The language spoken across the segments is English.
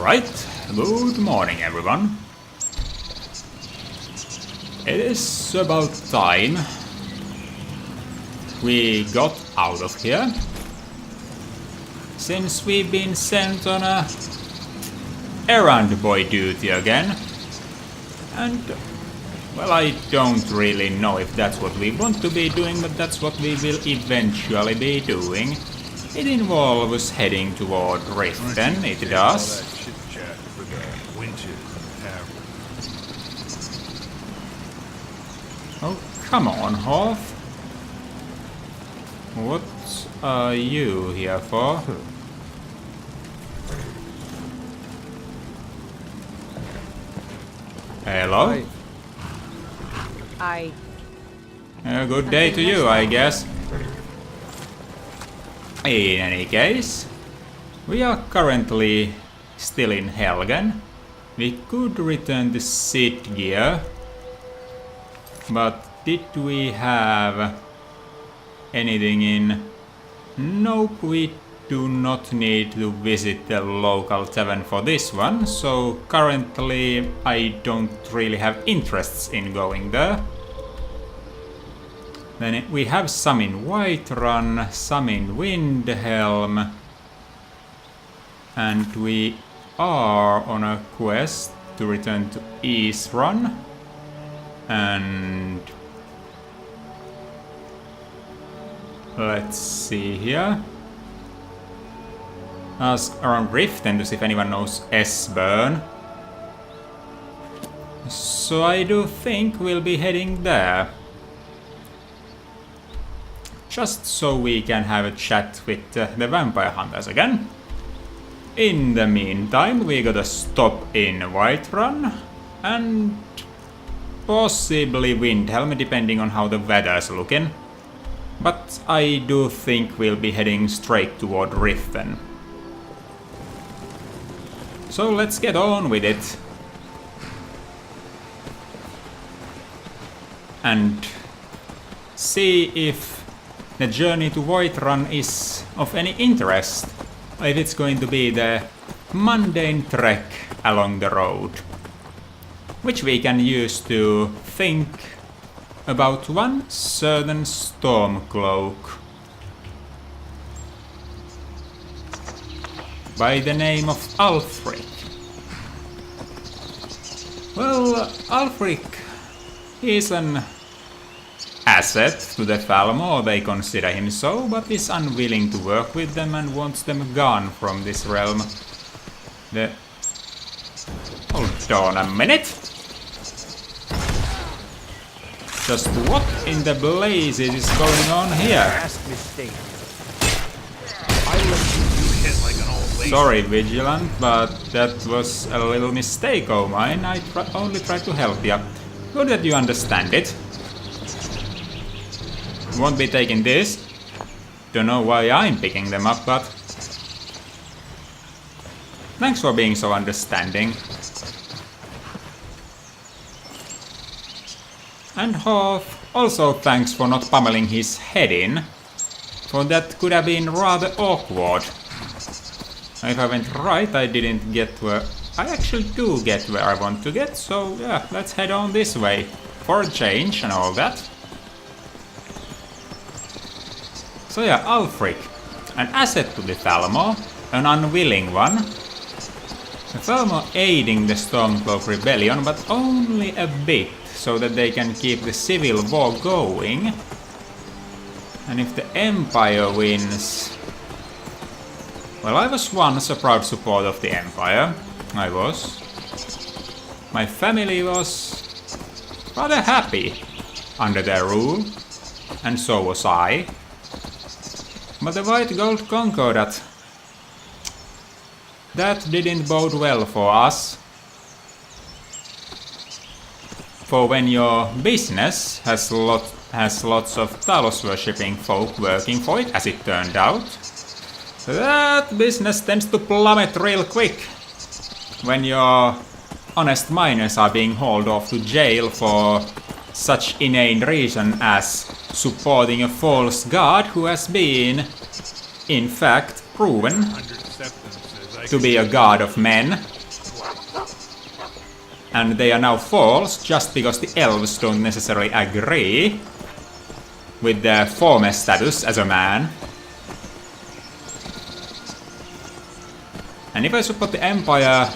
Alright, good morning everyone. It is about time we got out of here, since we've been sent on a errand boy duty again. And, well, I don't really know if that's what we want to be doing, but that's what we will eventually be doing. It involves heading toward Riften, it does. Oh, come on, Hoth. What are you here for? Hello? Good day to you, I guess. In any case, we are currently still in Helgen. We could return to Sidgear, but did we have anything in? Nope, we do not need to visit the local tavern for this one, so currently I don't really have interests in going there. Then we have some in Whiterun, some in Windhelm, and we are on a quest to return to Easerun, and let's see here. Ask around Riften to see if anyone knows Esbern. So I do think we'll be heading there. Just so we can have a chat with the vampire hunters again. In the meantime, we gotta stop in Whiterun and possibly Windhelm, depending on how the weather's looking. But I do think we'll be heading straight toward Riften. So let's get on with it. And see if the journey to Whiterun is of any interest, or if it's going to be the mundane trek along the road, which we can use to think about one certain Stormcloak by the name of Ulfric. Well, Ulfric is an asset to the Thalmor, they consider him so, but is unwilling to work with them and wants them gone from this realm. Hold on a minute! Just what in the blazes is going on here? Sorry, Vigilant, but that was a little mistake of mine. I only tried to help you. Good that you understand it. Won't be taking this. Don't know why I'm picking them up, but thanks for being so understanding. And Hoth, also thanks for not pummeling his head in, for that could have been rather awkward. If I went right, I didn't get where I actually do get where I want to get, so yeah, let's head on this way for a change and all that. So yeah, Ulfric, an asset to the Thalmor, an unwilling one. The Thalmor aiding the Stormcloak rebellion, but only a bit, so that they can keep the civil war going. And if the Empire wins... Well, I was once a proud supporter of the Empire. I was. My family was rather happy under their rule, and so was I. But the White Gold Concordat, that didn't bode well for us. For when your business has lots of Talos worshipping folk working for it, as it turned out, that business tends to plummet real quick when your honest miners are being hauled off to jail for such inane reason as supporting a false god who has been, in fact, proven to be a god of men And they are now false just because the elves don't necessarily agree with their former status as a man. And if I support the Empire,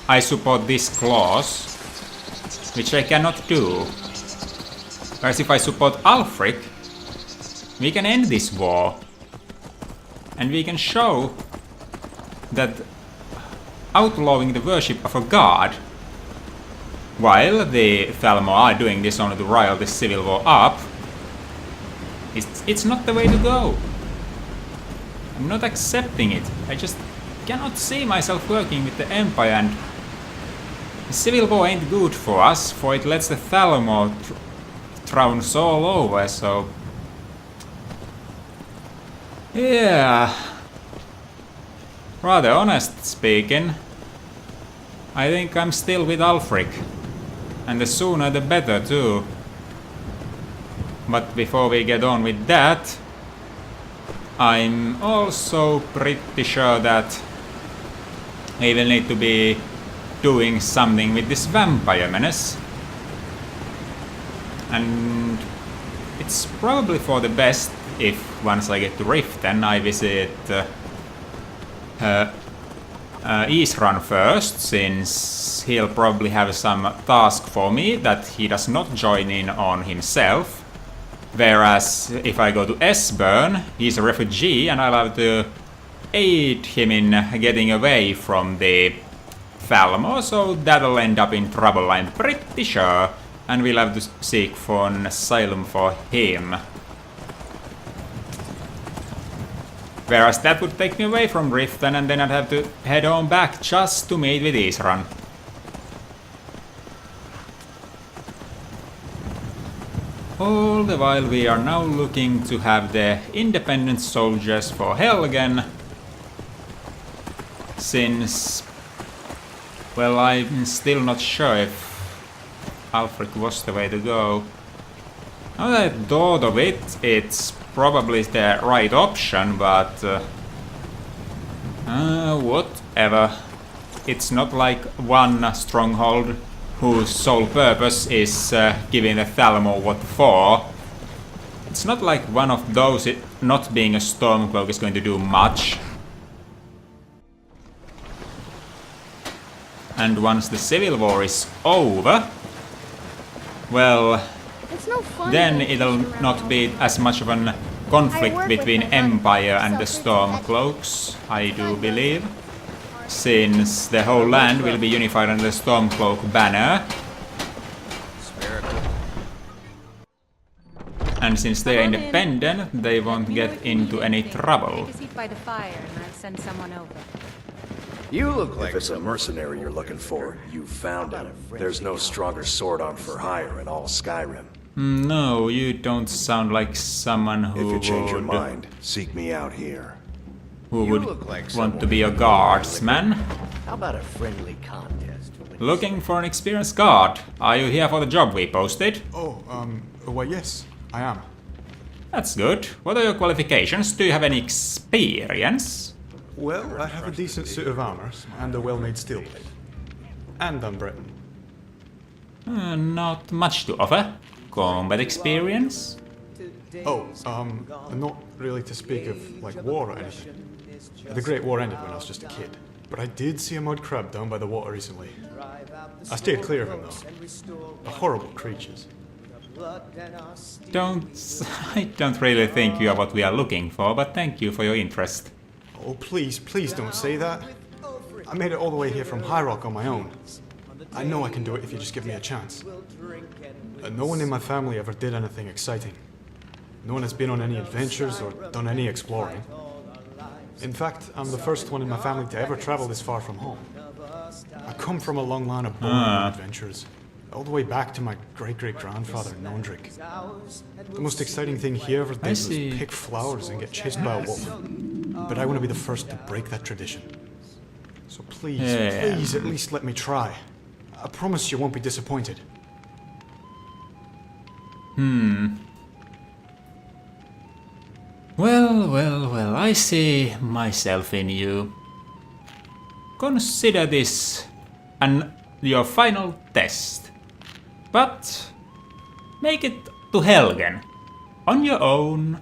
I support this clause, which I cannot do. Whereas if I support Ulfric, we can end this war. And we can show that outlawing the worship of a god, while the Thalmor are doing this only to rile the civil war up, it's not the way to go. I'm not accepting it. I just cannot see myself working with the Empire, and the civil war ain't good for us, for it lets the Thalmor trounce all over, so... yeah... rather honest speaking, I think I'm still with Ulfric. And the sooner the better too. But before we get on with that, I'm also pretty sure that I will need to be doing something with this vampire menace. And it's probably for the best if once I get to Riften I visit Isran first, since he'll probably have some task for me that he does not join in on himself. Whereas if I go to Esbern, he's a refugee and I'll have to aid him in getting away from the Thalmor, so that'll end up in trouble, I'm pretty sure. And we'll have to seek for an asylum for him. Whereas that would take me away from Riften, and then I'd have to head on back just to meet with Isran. All the while we are now looking to have the independent soldiers for Helgen, since... well, I'm still not sure if Ulfric was the way to go. Now that I thought of it, it's probably the right option, but... whatever. It's not like one stronghold whose sole purpose is giving the Thalmor what for. It's not like one of those, not being a Stormcloak, is going to do much. And once the civil war is over, well, then it'll not be as much of a conflict between Empire and the Stormcloaks, I do believe. Since the whole land will be unified under the Stormcloak banner. And since they are independent, they won't get into any trouble. You look like if it's a mercenary you're looking for, you found him. There's no stronger sword on for hire in all Skyrim. No, you don't sound like someone who would... If you change your mind, seek me out here. Who would want to be a guardsman? How about a friendly contest? Looking for an experienced guard. Are you here for the job we posted? Oh, well, yes, I am. That's good. What are your qualifications? Do you have any experience? Well, I have a decent suit of armor and a well-made steel plate. And I'm Breton. Not much to offer. Combat experience? Oh, not really to speak of, like, war or anything. The Great War ended when I was just a kid. But I did see a mud crab down by the water recently. I stayed clear of him, though. They're horrible creatures. I don't really think you are what we are looking for, but thank you for your interest. Oh, please don't say that. I made it all the way here from High Rock on my own. I know I can do it if you just give me a chance. No one in my family ever did anything exciting. No one has been on any adventures or done any exploring. In fact, I'm the first one in my family to ever travel this far from home. I come from a long line of boring adventures, all the way back to my great-great-grandfather, Nondrick. The most exciting thing he ever did was pick flowers and get chased by a wolf. But I want to be the first to break that tradition. So please, please, at least let me try. I promise you won't be disappointed. Well, I see myself in you. Consider this an your final test. But make it to Helgen on your own,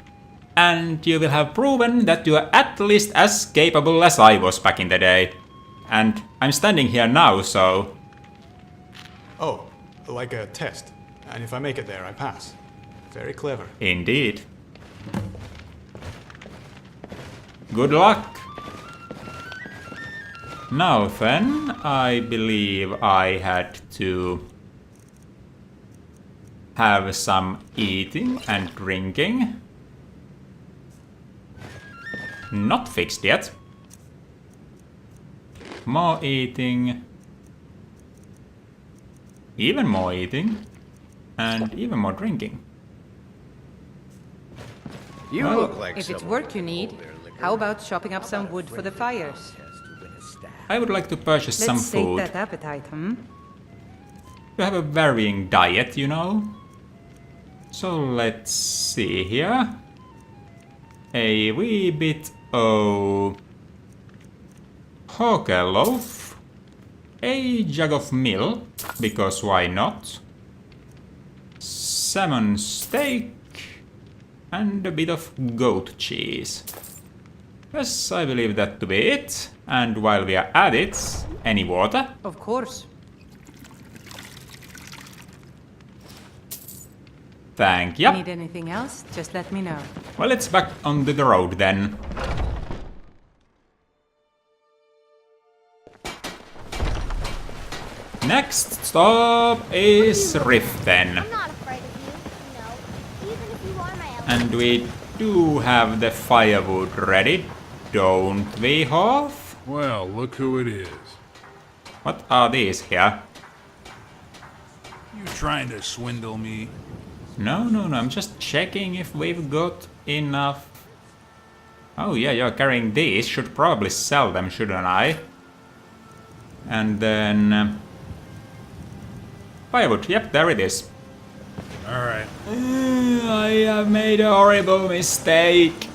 and you will have proven that you are at least as capable as I was back in the day. And I'm standing here now, so... Oh, like a test. And if I make it there, I pass. Very clever. Indeed. Good luck! Now then, I believe I had to have some eating and drinking. Not fixed yet. More eating. Even more eating. And even more drinking. You Well, look like If it's someone work you who need, hold their liquor. how about chopping up some wood for the fires? Test to win a staff. I would like to purchase some Let's sate food. that appetite, hmm? You have a varying diet, you know. So let's see here. A wee bit of hawker loaf, a jug of milk, because why not? Salmon steak, and a bit of goat cheese. Yes, I believe that to be it. And while we are at it, any water? Of course. Thank you. Need anything else? Just let me know. Well, it's back on the road then. Next stop is Riften. I'm not afraid of you, no. Even if you are my ally. And we do have the firewood ready, don't we, Hoff? Well, look who it is. What are these here? You trying to swindle me? No, I'm just checking if we've got enough. Oh yeah, you're carrying these. Should probably sell them, shouldn't I? And then... firewood, yep, there it is. Alright. I have made a horrible mistake.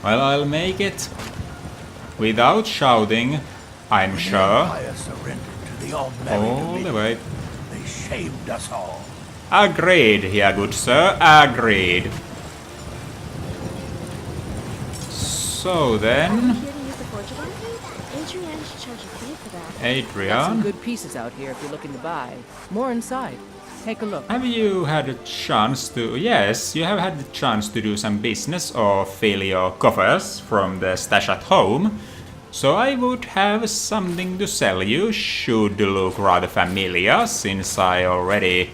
Well, I'll make it. Without shouting, I'm sure. Empire surrendered to the Almighty All the way. They shamed us all. Agreed, here, good sir, agreed. So then, Here to use the forge again? Adrian should charge a fee for that. Got some Adrian, good pieces out here if you're looking to buy. More inside. Take a look. have you had a chance to... Yes, you have had the chance to do some business or fill your coffers from the stash at home. So I would have something to sell you, should look rather familiar, since I already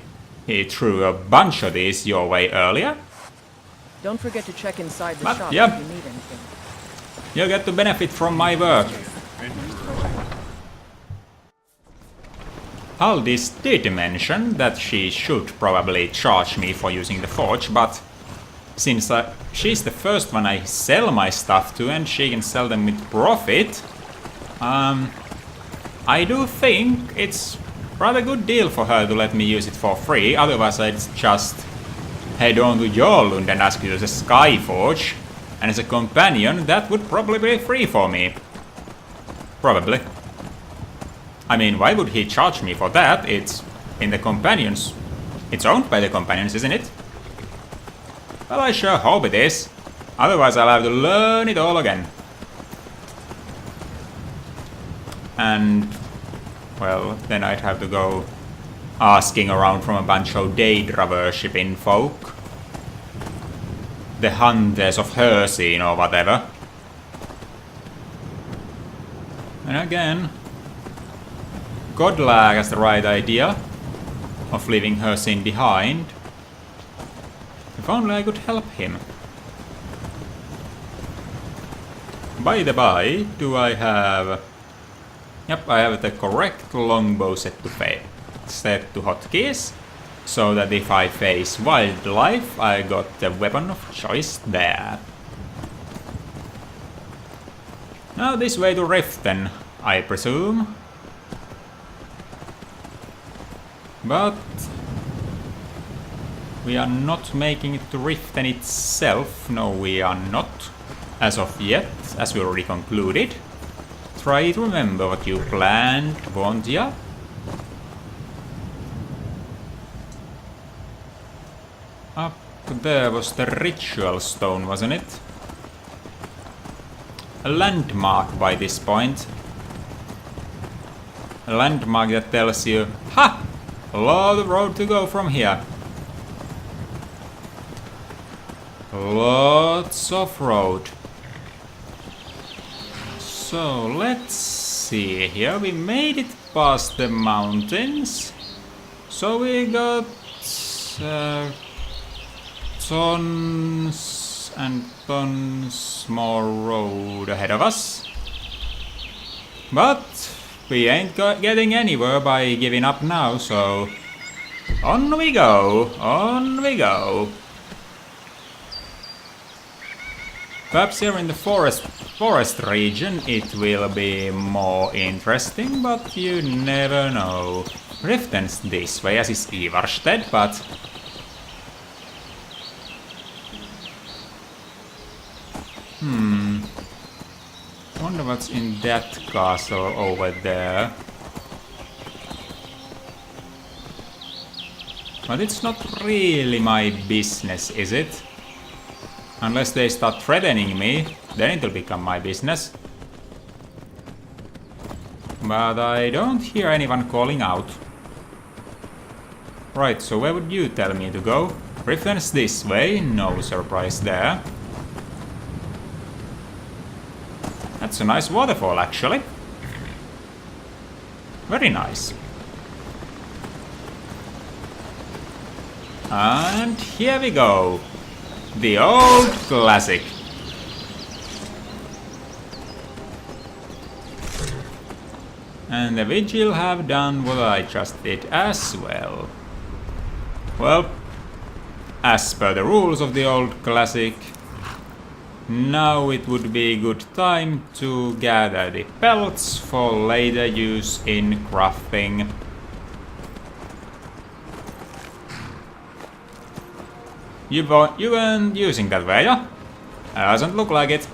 threw a bunch of these your way earlier. Don't forget to check inside the But, shop yeah. if you need anything. You get to benefit from my work. Aldis did mention that she should probably charge me for using the forge, but since she's the first one I sell my stuff to and she can sell them with profit, I do think it's rather good deal for her to let me use it for free, otherwise I'd just head on to Jorlund and ask you to use a Skyforge, and as a companion that would probably be free for me. Probably. I mean, why would he charge me for that? It's in the companions. It's owned by the companions, isn't it? Well, I sure hope it is. Otherwise I'll have to learn it all again. And... well, then I'd have to go asking around from a bunch of Daedra worshipping folk. The Hunters of Hercene or whatever. And again, Godlag has the right idea of leaving Hercene behind. If only I could help him. By the by, do I have... Yep, I have the correct longbow set to hotkeys, so that if I face wildlife, I got the weapon of choice there. Now this way to Riften, I presume. But we are not making it to Riften itself. No, we are not. As of yet, as we already concluded. try to remember what you planned, won't ya? Up there was the ritual stone, wasn't it? A landmark by this point. A landmark that tells you, ha! A lot of road to go from here. Lots of road. So let's see here. We made it past the mountains. So we got tons and tons more road ahead of us. But we ain't getting anywhere by giving up now, so on we go, on we go. Perhaps here in the forest region it will be more interesting, but you never know. Riften's this way, as is Ivarstead, but wonder what's in that castle over there. But it's not really my business, is it? Unless they start threatening me, then it'll become my business. But I don't hear anyone calling out. Right, so where would you tell me to go? Riften's this way, no surprise there. That's a nice waterfall, actually. Very nice. And here we go. The old classic. And the vigil have done what I just did as well. Well, as per the rules of the old classic, now it would be a good time to gather the pelts for later use in crafting. You weren't using that, were ya? Doesn't look like it.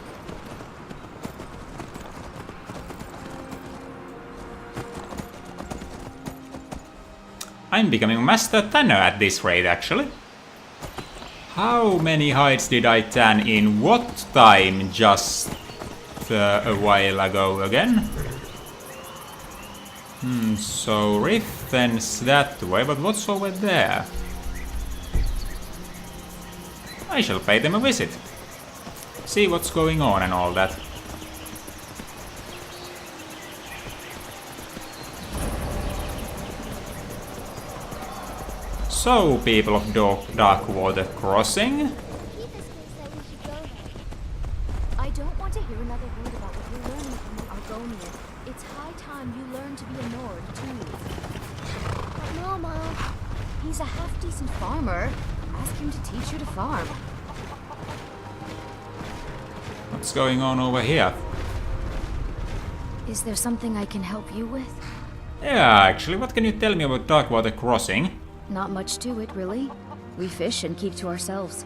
I'm becoming Master Tanner at this rate, actually. How many hides did I tan in what time just a while ago again? So Riften's that way, but what's over there? I shall pay them a visit. See what's going on and all that. So, people of Darkwater Crossing. Keith's said we should go there. I don't want to hear another word about what you're learning from the Argonian. It's high time you learn to be a Nord, too. But Mama, he's a half-decent farmer. Ask him to teach you to farm. What's going on over here? Is there something I can help you with? Yeah, actually, what can you tell me about Darkwater Crossing? Not much to it, really. We fish and keep to ourselves.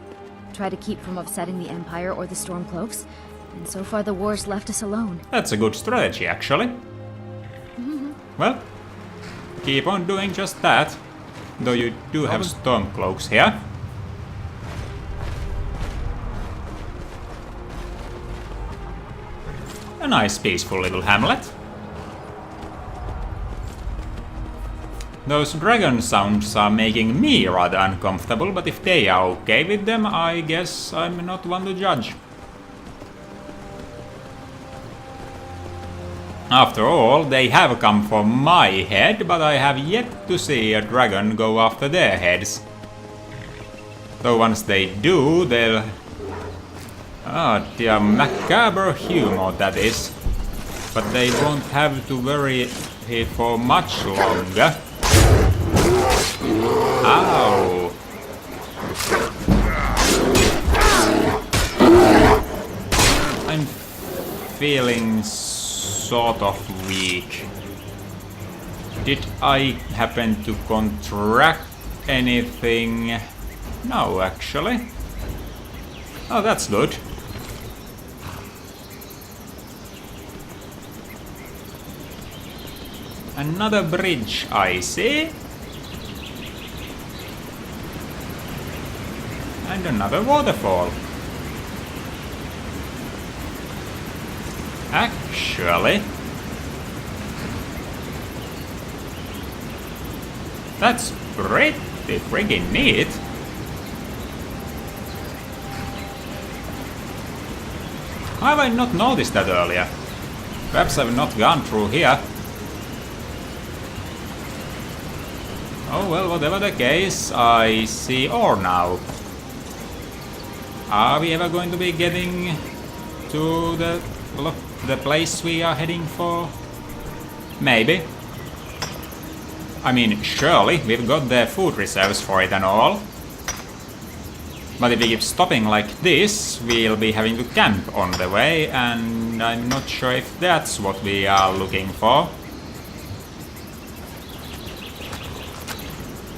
Try to keep from upsetting the Empire or the Stormcloaks, and so far the war's left us alone. That's a good strategy, actually. Well, keep on doing just that. Though you do have Stormcloaks here. A nice peaceful little hamlet. Those dragon sounds are making me rather uncomfortable, but if they are okay with them, I guess I'm not one to judge. After all, they have come for my head, but I have yet to see a dragon go after their heads. Though once they do, they'll... Ah, dear, macabre humor that is. But they won't have to worry it for much longer. Ow! I'm feeling sort of weak. Did I happen to contract anything? No, actually. Oh, that's good. Another bridge, I see. And another waterfall. Actually, that's pretty friggin' neat. How have I not noticed that earlier? Perhaps I've not gone through here. Oh well, whatever the case, I see ore now. Are we ever going to be getting to the place we are heading for? Maybe. I mean, surely, we've got the food reserves for it and all. But if we keep stopping like this, we'll be having to camp on the way, and I'm not sure if that's what we are looking for.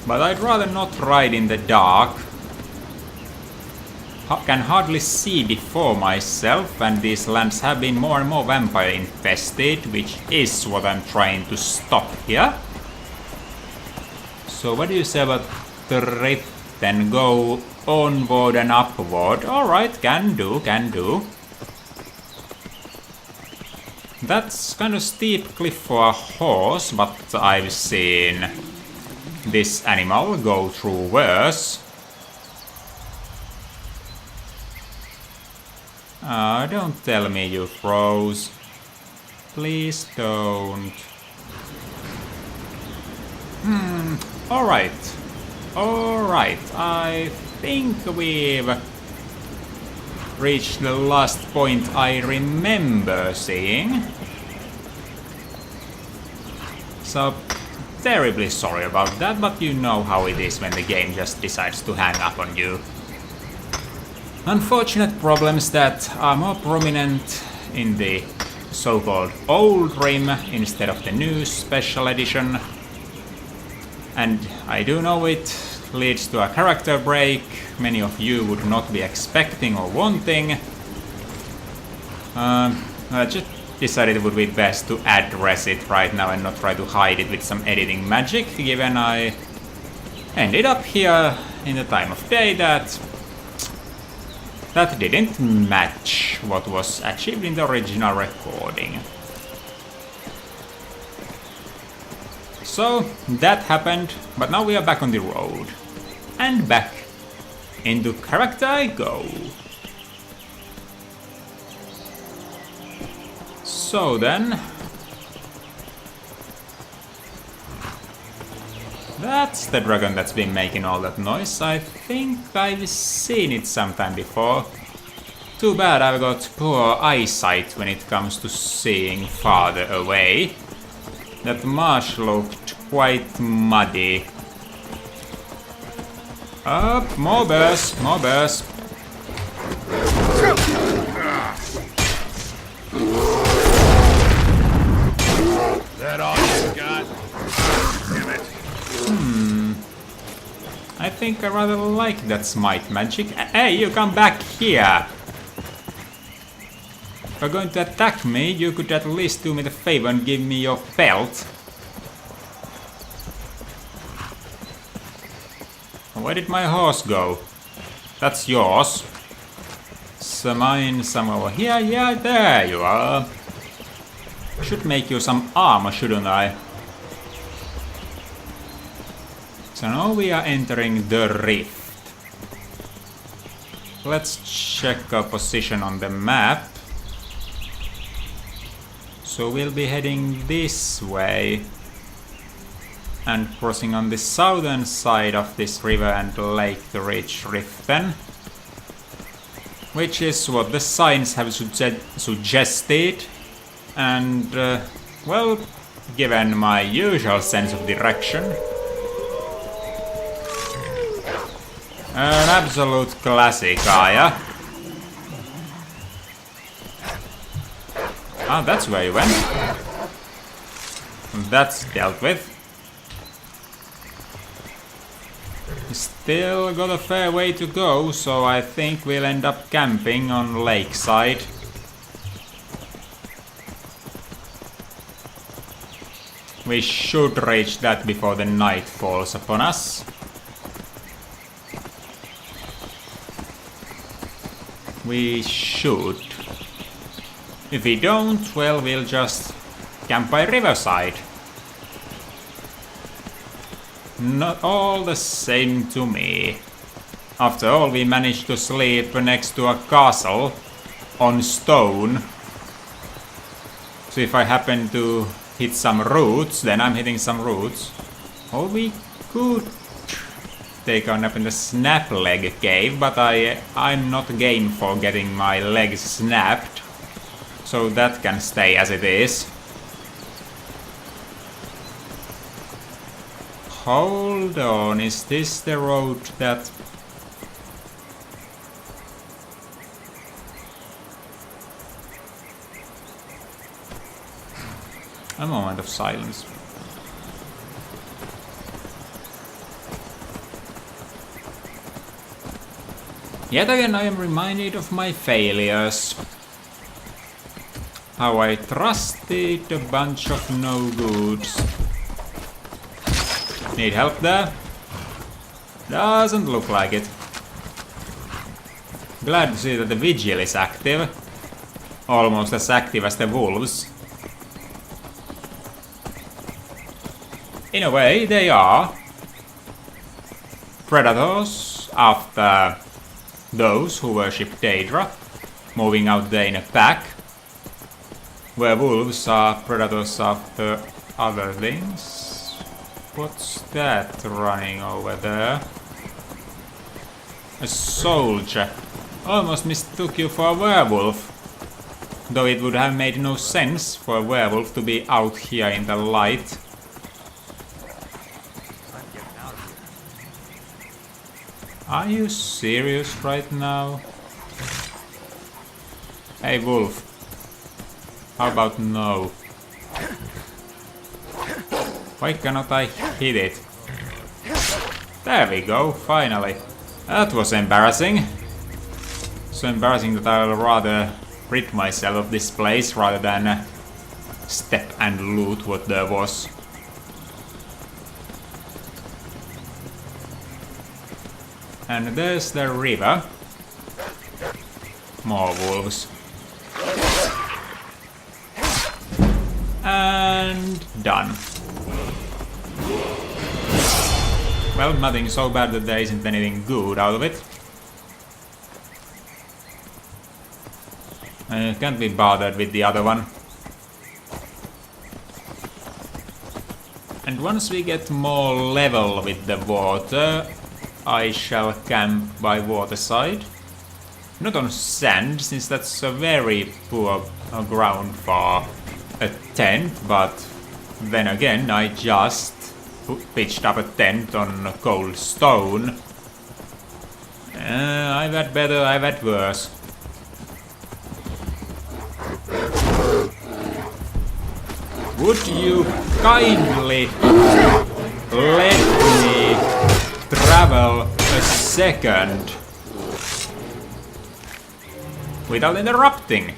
But I'd rather not ride in the dark. Can hardly see before myself, and these lands have been more and more vampire infested, which is what I'm trying to stop here. So what do you say about the rift and go onward and upward? Alright, can do. That's kind of steep cliff for a horse, but I've seen this animal go through worse. Don't tell me you froze. Please don't. Alright. I think we've reached the last point I remember seeing. So, terribly sorry about that, but you know how it is when the game just decides to hang up on you. Unfortunate problems that are more prominent in the so-called old RIM instead of the new special edition. And I do know it leads to a character break many of you would not be expecting or wanting. I just decided it would be best to address it right now and not try to hide it with some editing magic, given I ended up here in the time of day that didn't match what was achieved in the original recording. So that happened, but now we are back on the road. And back into character I go. So then, that's the dragon that's been making all that noise. I think I've seen it sometime before. Too bad I've got poor eyesight when it comes to seeing farther away. That marsh looked quite muddy. Up, more bears, more bears. That all you got? Damn it. I think I rather like that smite magic. Hey, you come back here! If you're going to attack me, you could at least do me the favor and give me your belt. Where did my horse go? That's yours. So mine somewhere over here. Yeah, there you are. Should make you some armor, shouldn't I? So now we are entering the rift. Let's check our position on the map. So we'll be heading this way and crossing on the southern side of this river and lake to reach Riften, which is what the signs have suggested, and well, given my usual sense of direction, an absolute classic, Aya. Ah, that's where you went. That's dealt with. Still got a fair way to go, so I think we'll end up camping on lakeside. We should reach that before the night falls upon us. We should. If we don't, well, we'll just camp by riverside. Not all the same to me. After all, we managed to sleep next to a castle on stone. So if I happen to hit some roots, then I'm hitting some roots. Or we could take a nap in the snap leg cave, but I'm not game for getting my legs snapped. So that can stay as it is. Hold on, is this the road that... A moment of silence. Yet again I am reminded of my failures. How I trusted a bunch of no-goods. Need help there? Doesn't look like it. Glad to see that the vigil is active. Almost as active as the wolves. In a way, they are. Predators after those who worship Daedra, moving out there in a pack. Werewolves are predators after other things. What's that running over there? A soldier. Almost mistook you for a werewolf. Though it would have made no sense for a werewolf to be out here in the light. Are you serious right now? Hey wolf. How about no? Why cannot I hit it? There we go, finally. That was embarrassing. So embarrassing that I'll rather rid myself of this place rather than step and loot what there was. And there's the river. More wolves. And done. Well, nothing so bad that there isn't anything good out of it. I can't be bothered with the other one. And once we get more level with the water, I shall camp by waterside. Not on sand, since that's a very poor ground for a tent, but then again I just pitched up a tent on cold stone. I've had better, I've had worse. Would you kindly let me travel a second without interrupting?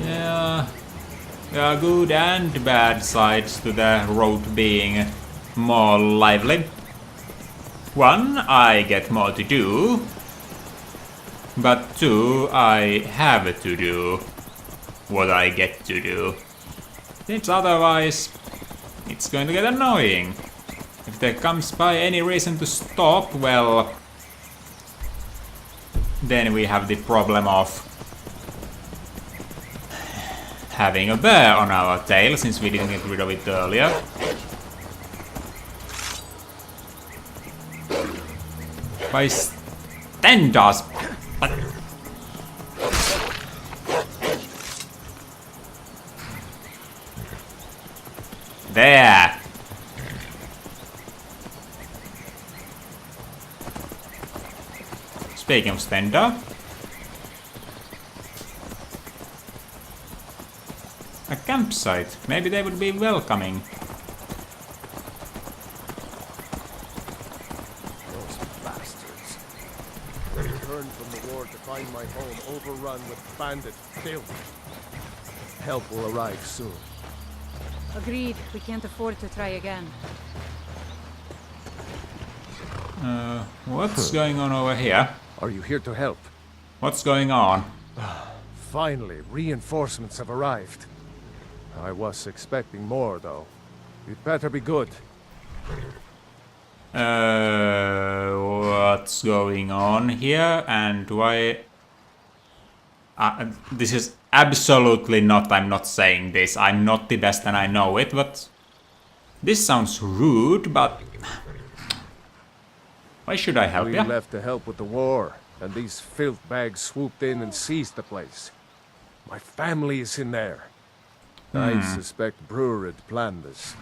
Yeah, there are good and bad sides to the road being more lively. One, I get more to do, but two, I have to do what I get to do. Since otherwise, it's going to get annoying. If there comes by any reason to stop, well, then we have the problem of having a bear on our tail, since we didn't get rid of it earlier. By standards. There. Speaking of Stender, a campsite. Maybe they would be welcoming. Those bastards. I returned from the war to find my home overrun with bandit filth. Help will arrive soon. Agreed. We can't afford to try again. What's going on over here? Are you here to help? What's going on? Finally, reinforcements have arrived. I was expecting more, though. It better be good. What's going on here and why? This is absolutely not, I'm not saying this. I'm not the best and I know it, but this sounds rude, but why should I help We you? left to help with the war, and these filth bags swooped in and seized the place. My family is in there. I suspect Brewerid planned this.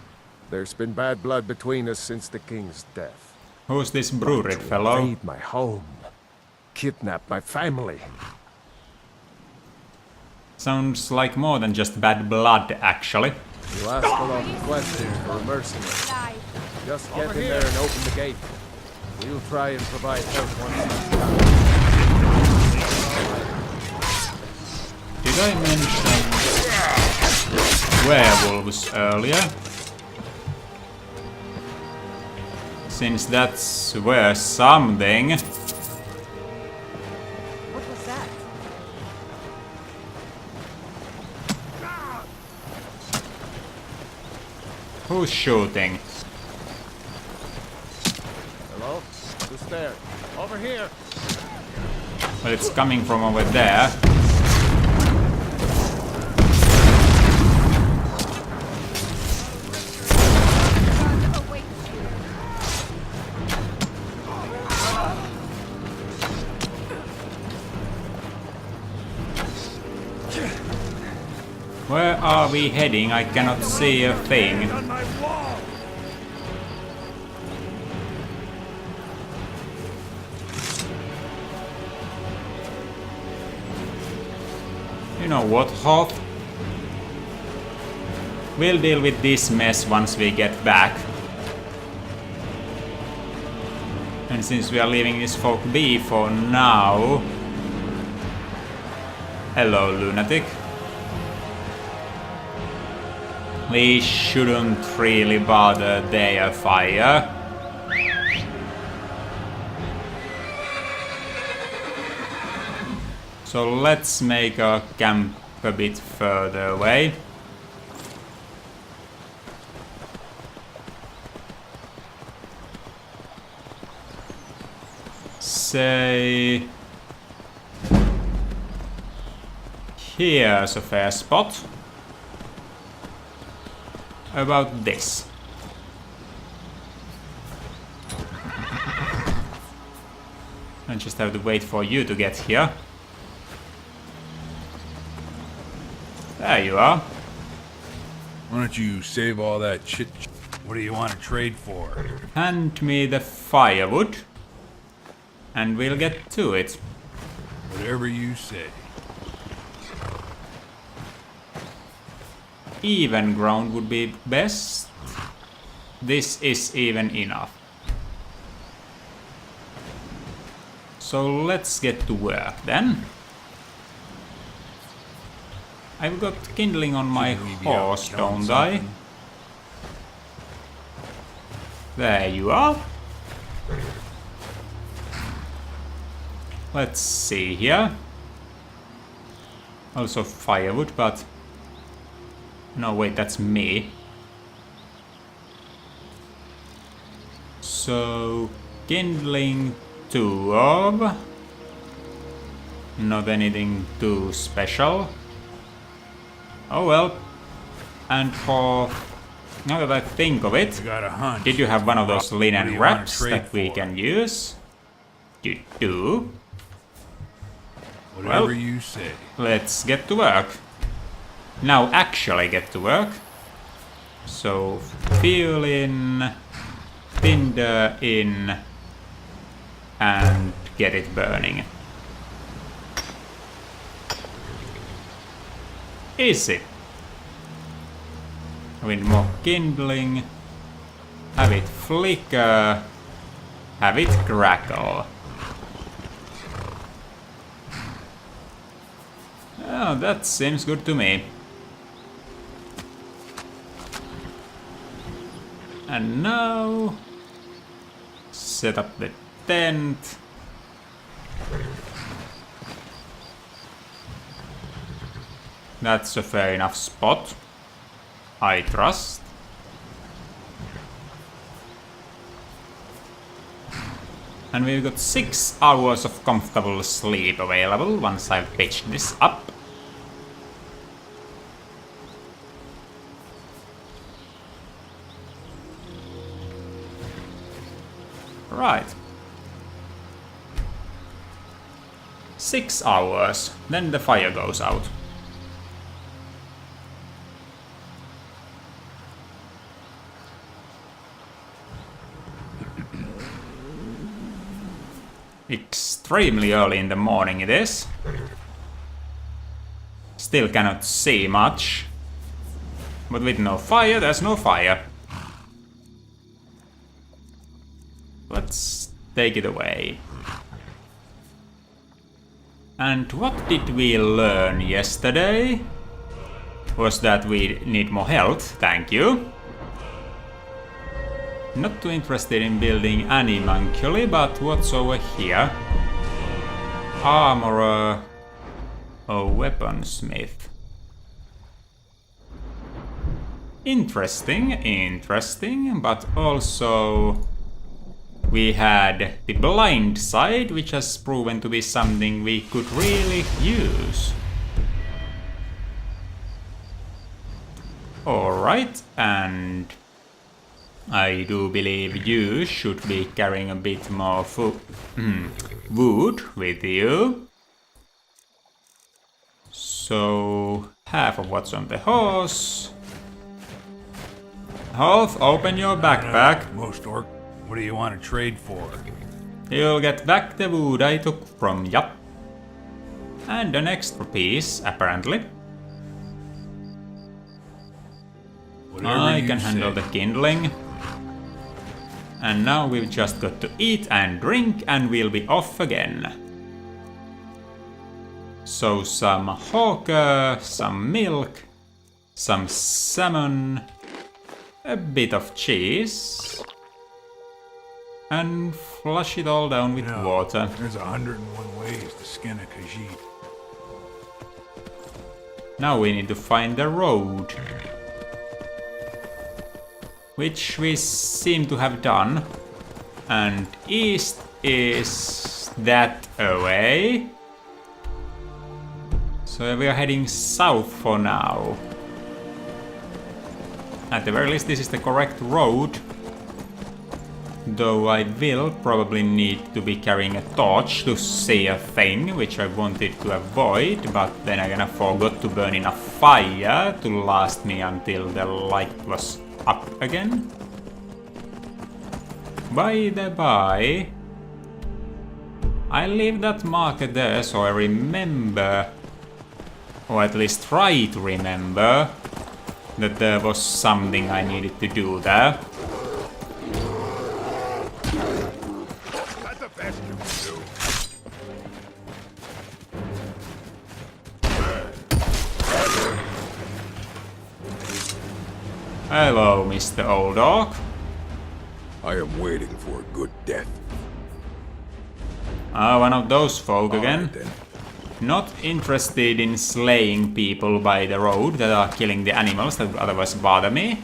There's been bad blood between us since the king's death. Who's this Brewerid fellow? Invade my home. Kidnap my family. Sounds like more than just bad blood, actually. You ask a lot of questions for a mercenary. Just get in there and open the gate. We'll try and provide help once it's done. Did I mention werewolves earlier? Since that's where something. What was that? Who's shooting? Hello? Who's there? Over here! Well, it's coming from over there. Where are we heading? I cannot see a thing. On my wall! You know what, Hoth? We'll deal with this mess once we get back. And since we are leaving this folk be for now... Hello, lunatic. We shouldn't really bother their fire. So let's make our camp a bit further away. Say... Here's a fair spot. About this. I just have to wait for you to get here. There you are. Why don't you save all that shit? What do you want to trade for? Hand me the firewood. And we'll get to it. Whatever you say. Even ground would be best. This is even enough. So let's get to work then. I've got kindling on my horse, don't I? There you are. Let's see here. Also firewood, but... No, wait, that's me. So, kindling 2 of... Not anything too special. Oh well. And for... Now that I think of it... I got a hunch. Did you have one of those What do linen you wanna wraps trade that we for? can use? You do? Whatever Well, you say. let's get to work. Now actually get to work. So, fuel in, tinder in, and get it burning. Easy. With more kindling, have it flicker, have it crackle. Oh, that seems good to me. And now set up the tent. That's a fair enough spot, I trust. And we've got 6 hours of comfortable sleep available once I've pitched this up. Right. 6 hours, then the fire goes out. Extremely early in the morning it is. Still cannot see much. But with no fire, there's no fire. Let's take it away. And what did we learn yesterday? Was that we need more health, thank you. Not too interested in building animunculi, but what's over here? Armorer, a weaponsmith. Interesting, but also we had the blind side, which has proven to be something we could really use. Alright, and I do believe you should be carrying a bit more wood with you. So, half of what's on the horse. Hoth, open your backpack. Most orc. What do you want to trade for? You'll get back the wood I took from you. And an extra piece, apparently. Whatever I you can handle say. the kindling. And now we've just got to eat and drink and we'll be off again. So some hawker, some milk, some salmon, a bit of cheese, and flush it all down with water. There's 101 ways to skin a Khajiit. Now we need to find the road, which we seem to have done. And east is that away. So we are heading south for now. At the very least this is the correct road. Though I will probably need to be carrying a torch to see a thing, which I wanted to avoid, but then again I forgot to burn enough fire to last me until the light was up again. By the by, I leave that marker there so I remember, or at least try to remember, that there was something I needed to do there. That's the best you can do. Hello, Mr. Old Orc. I am waiting for a good death. Ah, one of those folk All again. right, then. Not interested in slaying people by the road that are killing the animals that would otherwise bother me.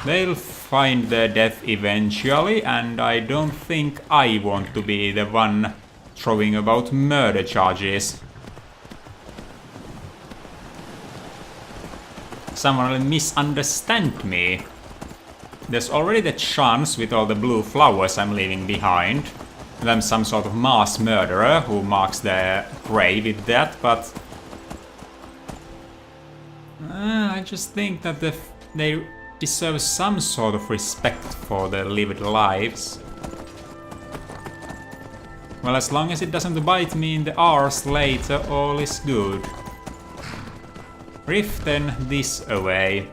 They'll find their death eventually, and I don't think I want to be the one throwing about murder charges. Someone will misunderstand me. There's already the chance with all the blue flowers I'm leaving behind that I'm some sort of mass murderer who marks their grave with that, but I just think that they deserve some sort of respect for their lived lives. Well, as long as it doesn't bite me in the arse later, all is good. Rift then this away.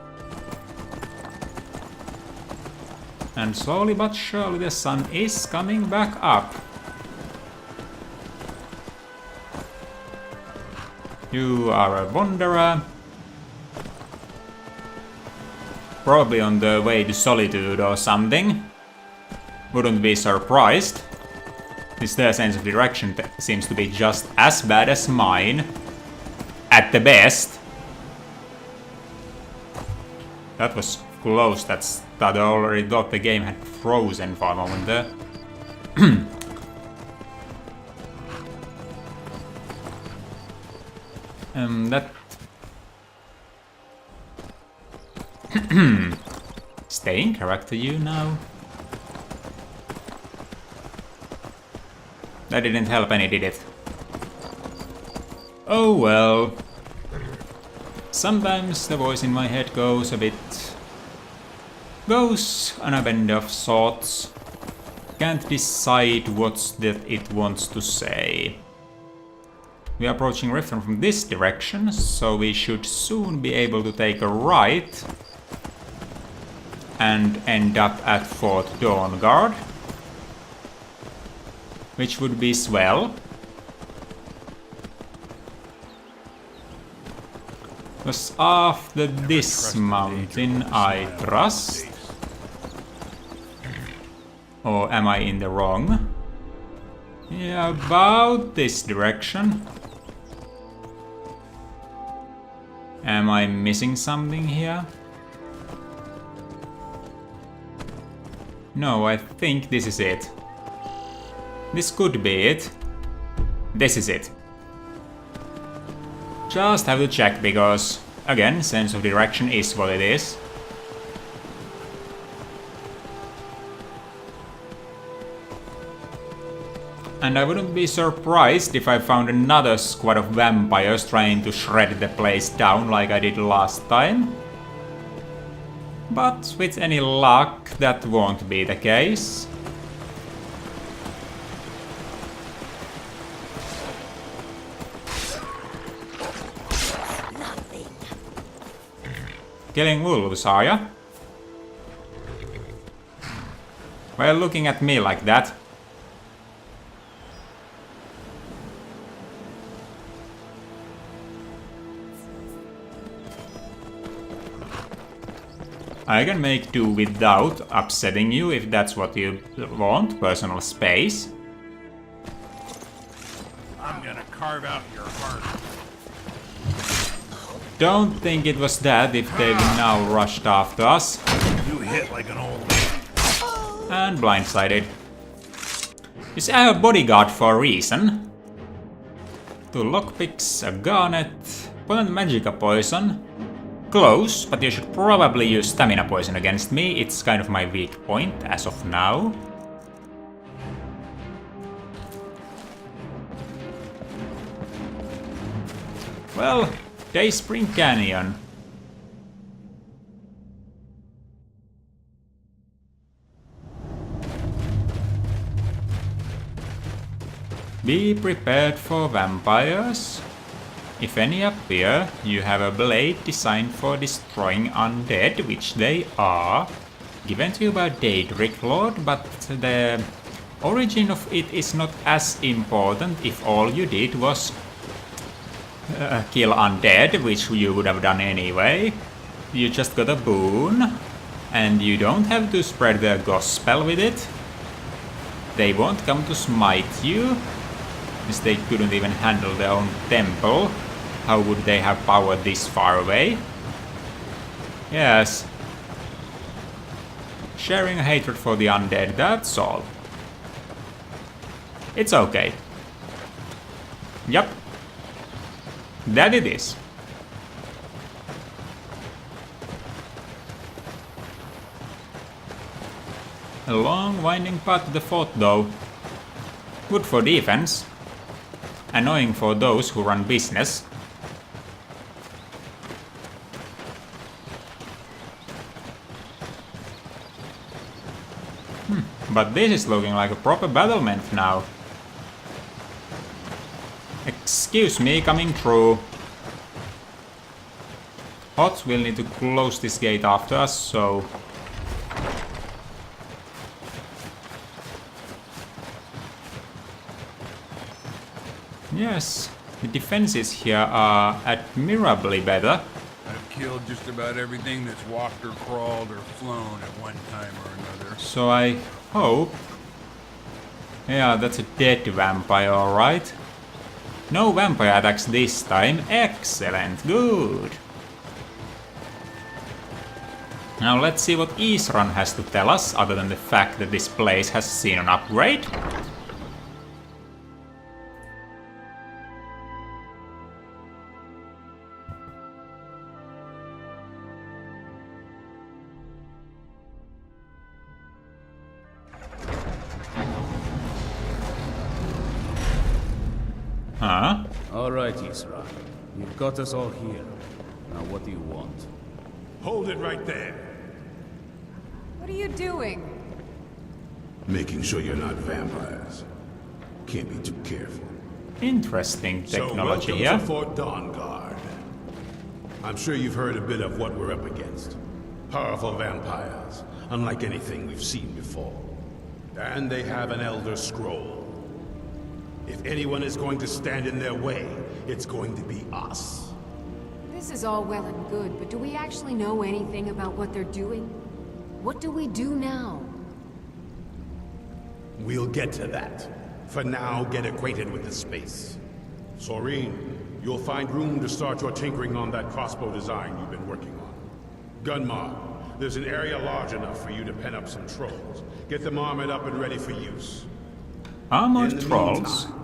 And slowly but surely the sun is coming back up. You are a wanderer. Probably on the way to Solitude or something. Wouldn't be surprised. Since their sense of direction seems to be just as bad as mine. At the best. That was close. I already thought the game had frozen for a moment there. That... Stay in character, you now. That didn't help any, did it? Oh well. Sometimes the voice in my head goes on a bend of sorts. Can't decide what it wants to say. We are approaching Riften from this direction, so we should soon be able to take a right and end up at Fort Dawnguard, which would be swell. Was after this mountain, I trust. Or am I in the wrong? Yeah, about this direction. Am I missing something here? No, I think this is it. This could be it. This is it. Just have to check because, again, sense of direction is what it is. And I wouldn't be surprised if I found another squad of vampires trying to shred the place down like I did last time. But with any luck, that won't be the case. Killing wolves, are ya? Well, looking at me like that. I can make do without upsetting you if that's what you want, personal space. I'm gonna carve out your heart. Don't think it was that if they've now rushed after us. You hit like an old man. And blindsided. You see, I have a bodyguard for a reason. 2 lockpicks, a garnet, potent magicka poison. Close, but you should probably use stamina poison against me. It's kind of my weak point as of now. Well, Dayspring Canyon. Be prepared for vampires. If any appear, you have a blade designed for destroying undead, which they are. Given to you by Daedric Lord, but the origin of it is not as important if all you did was kill undead, which you would have done anyway. You just got a boon, and you don't have to spread the gospel with it. They won't come to smite you, since they couldn't even handle their own temple. How would they have power this far away? Yes. Sharing a hatred for the undead, that's all. It's okay. Yep. That it is. A long winding path to the fort though. Good for defense. Annoying for those who run business. But this is looking like a proper battlement now. Excuse me, coming through. Hots will need to close this gate after us, so... Yes, the defenses here are admirably better. I've killed just about everything that's walked or crawled or flown at one time or another. So I hope... Yeah, that's a dead vampire, alright. No vampire attacks this time. Excellent, good. Now let's see what Isran has to tell us, other than the fact that this place has seen an upgrade. Huh? All right, Isra. You've got us all here. Now what do you want? Hold it right there. What are you doing? Making sure you're not vampires. Can't be too careful. Interesting technology so here. welcome to Fort Dawnguard. I'm sure you've heard a bit of what we're up against. Powerful vampires, unlike anything we've seen before. And they have an Elder Scroll. If anyone is going to stand in their way, it's going to be us. This is all well and good, but do we actually know anything about what they're doing? What do we do now? We'll get to that. For now, get acquainted with the space. Soreen, you'll find room to start your tinkering on that crossbow design you've been working on. Gunmar, there's an area large enough for you to pen up some trolls. Get them armored up and ready for use. Armored In the trolls? meantime,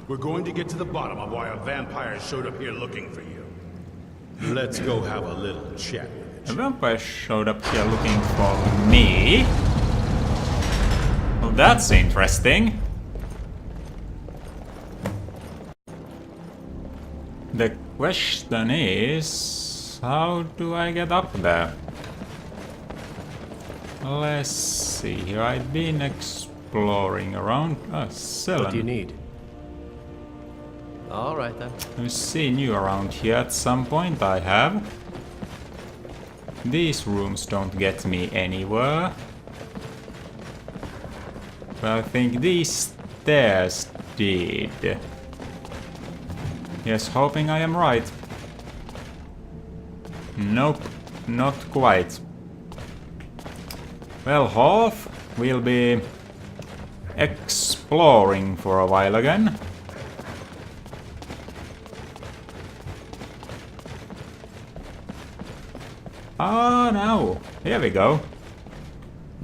we're going to get to the bottom of why a vampire showed up here looking for you. Let's go have a little chat with A it. vampire showed up here looking for me. Well, that's interesting. The question is, how do I get up there? Let's see here. I've been exploring around. What do you need? All right then. I've seen you around here at some point, I have. These rooms don't get me anywhere. But I think these stairs did. Yes, hoping I am right. Nope, not quite. Well, Hoth, we'll be exploring for a while again. Ah, now, here we go.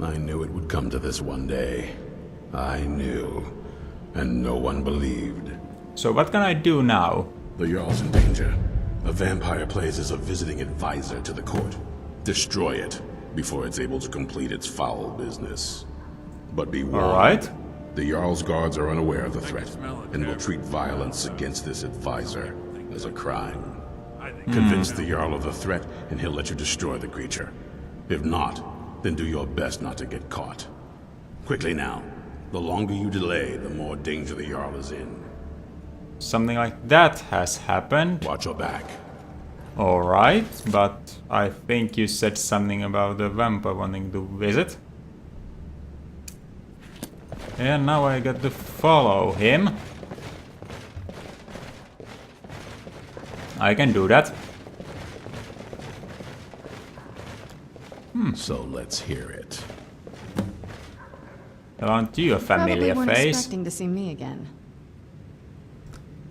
I knew it would come to this one day. I knew. And no one believed. So what can I do now? The Jarl's in danger. A vampire plays as a visiting advisor to the court. Destroy it before it's able to complete its foul business. But be warned. Alright. The Jarl's guards are unaware of the threat smell it, and will treat violence against this advisor as a crime. Convince the Jarl of the threat and he'll let you destroy the creature. If not, then do your best not to get caught. Quickly now. The longer you delay, the more danger the Jarl is in. Something like that has happened. Watch your back. Alright, but I think you said something about the vampire wanting to visit. And now I got to follow him. I can do that. So let's hear it. Well, aren't you a familiar Probably weren't face? expecting to see me again.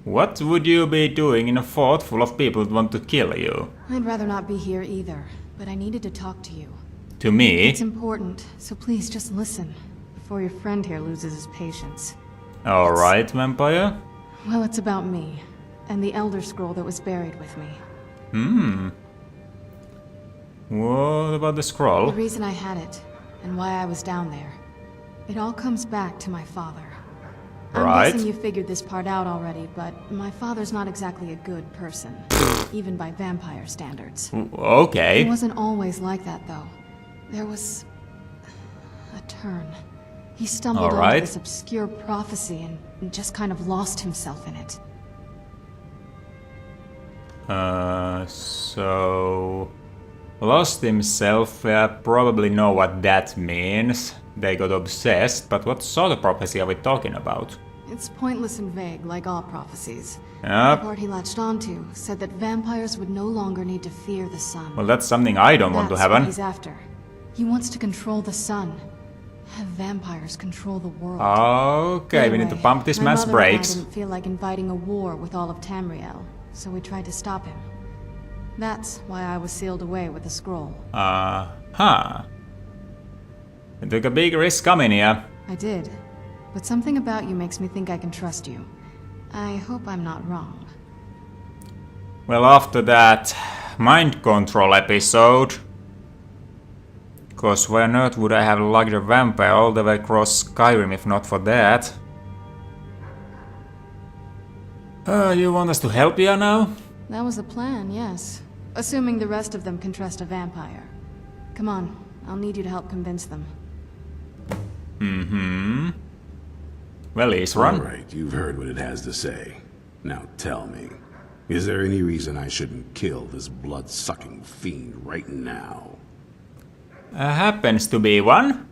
What would you be doing in a fort full of people who want to kill you? I'd rather not be here either, but I needed to talk to you. To me? It's important, so please just listen, before your friend here loses his patience. Alright, vampire. Well, it's about me, and the Elder Scroll that was buried with me. What about the scroll? The reason I had it, and why I was down there. It all comes back to my father. I'm Right. guessing you figured this part out already, but my father's not exactly a good person, even by vampire standards. He Okay. wasn't always like that, though. There was a turn. He stumbled All right. onto this obscure prophecy and just kind of lost himself in it. So... Lost himself, I probably know what that means. They got obsessed, but what sort of prophecy are we talking about? It's pointless and vague, like all prophecies. The Yep. part he latched onto said that vampires would no longer need to fear the sun. Well, that's something I don't want to That's what happen. he's after. He wants to control the sun. Have vampires control the world. Okay, we need to Anyway, pump this my man's mother and I brakes. didn't feel like inviting a war with all of Tamriel, so we tried to stop him. That's why I was sealed away with the scroll. Huh. You took a big risk coming here. I did. But something about you makes me think I can trust you. I hope I'm not wrong. Well, after that mind control episode, cause why not would I have lugged a vampire all the way across Skyrim if not for that? You want us to help you now? That was the plan, yes. Assuming the rest of them can trust a vampire. Come on, I'll need you to help convince them. Well, he's run. All right, you've heard what it has to say. Now tell me, is there any reason I shouldn't kill this blood-sucking fiend right now? Happens to be one.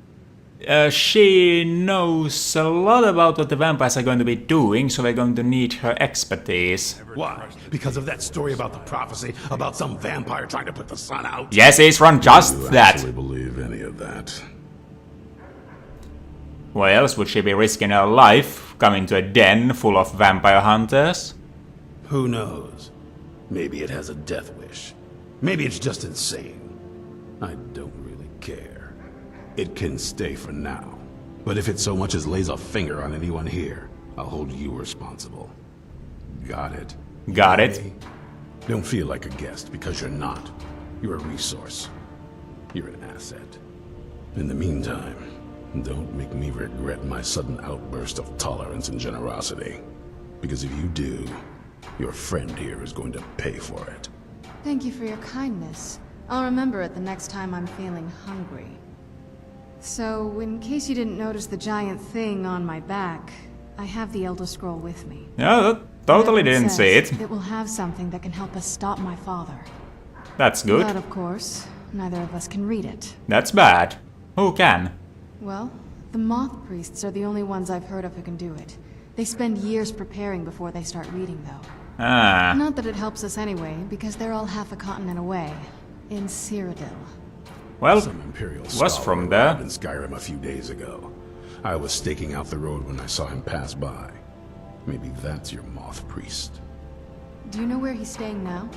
She knows a lot about what the vampires are going to be doing, so we're going to need her expertise. Why? Because of that story about the prophecy about some vampire trying to put the sun out? Yes, he's run just Do you that. actually believe any of that? Why else would she be risking her life coming to a den full of vampire hunters? Who knows? Maybe it has a death wish. Maybe it's just insane. I don't really care. It can stay for now. But if it so much as lays a finger on anyone here, I'll hold you responsible. Got it? Got it. Don't feel like a guest, because you're not. You're a resource. You're an asset. In the meantime, don't make me regret my sudden outburst of tolerance and generosity. Because if you do, your friend here is going to pay for it. Thank you for your kindness. I'll remember it the next time I'm feeling hungry. So, in case you didn't notice the giant thing on my back, I have the Elder Scroll with me. Yeah, that totally Whatever it didn't see says, it. It will have something that can help us stop my father. That's good. But of course, neither of us can read it. That's bad. Who can? Well, the Moth Priests are the only ones I've heard of who can do it. They spend years preparing before they start reading, though. Ah. Not that it helps us anyway, because they're all half a continent away. In Cyrodiil. Well, Some Imperial was scholar from there. arrived in Skyrim a few days ago. I was staking out the road when I saw him pass by. Maybe that's your Moth Priest. Do you know where he's staying now?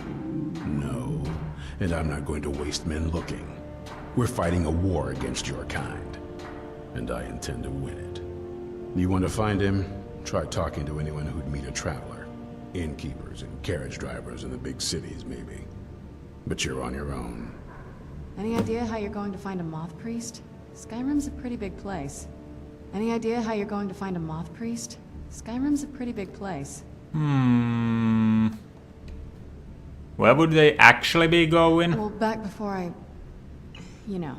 No, and I'm not going to waste men looking. We're fighting a war against your kind, and I intend to win it. You want to find him? Try talking to anyone who'd meet a traveler. Innkeepers and carriage drivers in the big cities, maybe. But you're on your own. Any idea how you're going to find a Moth Priest? Skyrim's a pretty big place. Any idea how you're going to find a Moth Priest? Skyrim's a pretty big place. Where would they actually be going? Well, back before you know.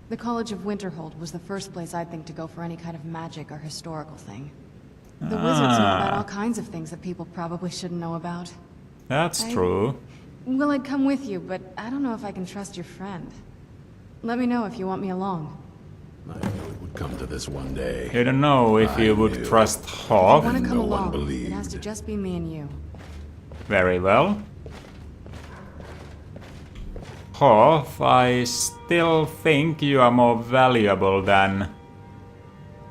The College of Winterhold was the first place I'd think to go for any kind of magic or historical thing. The wizards know about all kinds of things that people probably shouldn't know about. That's true. Well, I'd come with you, but I don't know if I can trust your friend. Let me know if you want me along. I knew it would come to this one day. You don't know if you would trust If you Hawk. want to come No one along, it believed. has to just be me and you. Very well. Hoth, I still think you are more valuable than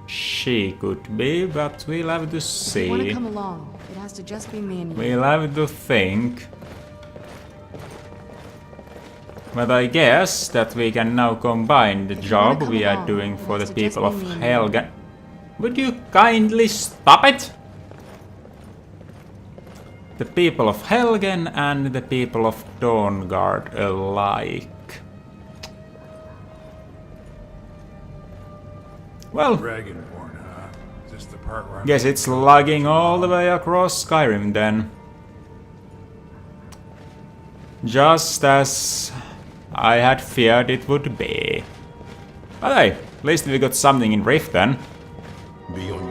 she could be, but we'll have to If you want to see. come along, it has to just be me and you. We'll have to think. But I guess that we can now combine the job come we are along, doing it for has the to just people be of me and you. Helgen. Would you kindly stop it? The people of Helgen and the people of Dawnguard alike. Well, Dragonborn, huh? Is this the part where I'm guess it's lugging all the way across Skyrim then. Just as I had feared it would be. But hey, at least we got something in Rift then. Be on